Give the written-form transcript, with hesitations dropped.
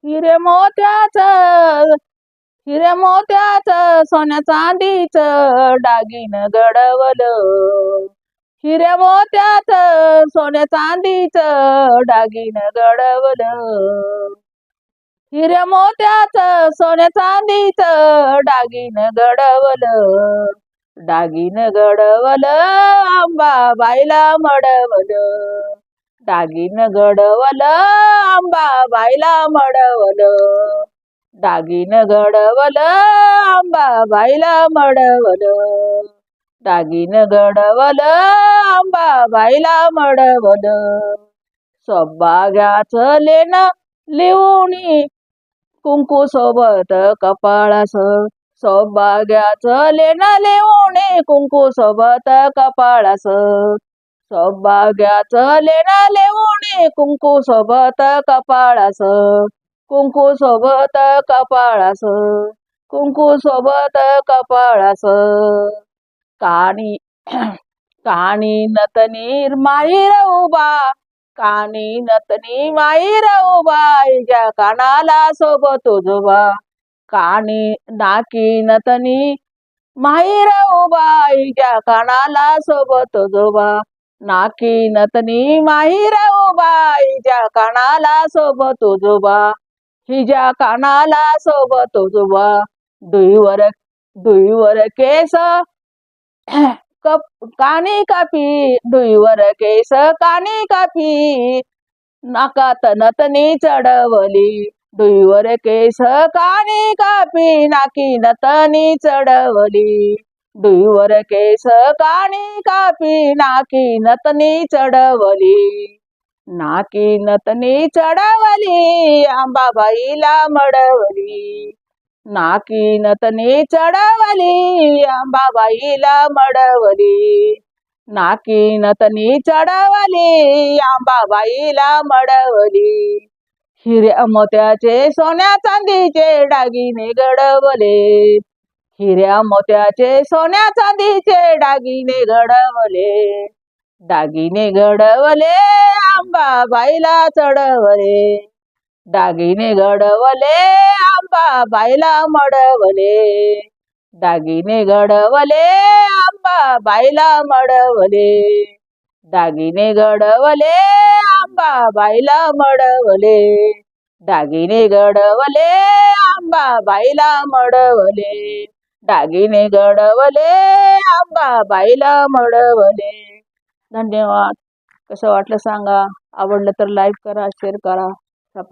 हिरे मोत्याचं हिरे मोत्याचं सोन्या चांदीचं दागिनं घडवलं. हिरे मोत्याचं सोन्या चांदीचं दागिनं घडवलं. हिरे मोत्याचं सोन्या चांदीचं दागिनं घडवलं. दागिनं घडवलं अंबाबाईला मडवलं. दागिनं घडवलं अंबाबाईला मडवलं. दागिनं घडवलं अंबाबाईला मडवलं. दागिनं घडवलं अंबाबाईला मडवलं. सौभाग्याचं लेणं लिहूनी कुंकू सोबत कपाळास. सौभाग्याचं लेणं लिहूनी कुंकू सोबत कपाळास. सौभाग्याचं लेणं लिहूनी कुंकू सोबत कपाळास. कुंकू सोबत कपाळास. कुंकू सोबत कपाळास. कानी कानी नतनीर माहीर उभा. कानी नतनी माहीर उभा. हिच्या कानाला सोबत उजवा. कानी नाकी नतनी माहीर उभा. हिच्या कानाला सोबत उजवा. नाकी नतनी माहीर उभा. हिच्या कानाला सोबत उजवा. हिच्या कानाला सोबत उजवा. दुईवर केस कानी कापी. दुईवर केस कानी कापी. नाकात नतनी चढवली. दुईवर केस कानी कापी. नाकी नतनी चढवली. दुईवर केस कानी कापी. नाकी नतनी चढवली. नाकी नतनी चढवली अंबाबाईला मडवली. नाकी नतनी चढवली अंबाबाईला मडवली. नाकी नतनी चढवली अंबाबाईला मडवली. हिऱ्या मोत्याचे सोन्या चांदीचे दागिने घडवले. हिऱ्या मोत्याचे सोन्या चांदीचे दागिने घडवले. दागिने घडवले अंबाबाईला चढवले. दागिने घडवले अंबाबाईला मडवले. दागिने घडवले अंबाबाईला मडवले. दागिने घडवले अंबाबाईला मडवले. दागिने घडवले अंबाबाईला मडवले. दागिने घडवले अंबाबाईला मडवले. धन्यवाद. कसं वाटलं सांगा. आवडलं तर लाईक करा, शेअर करा.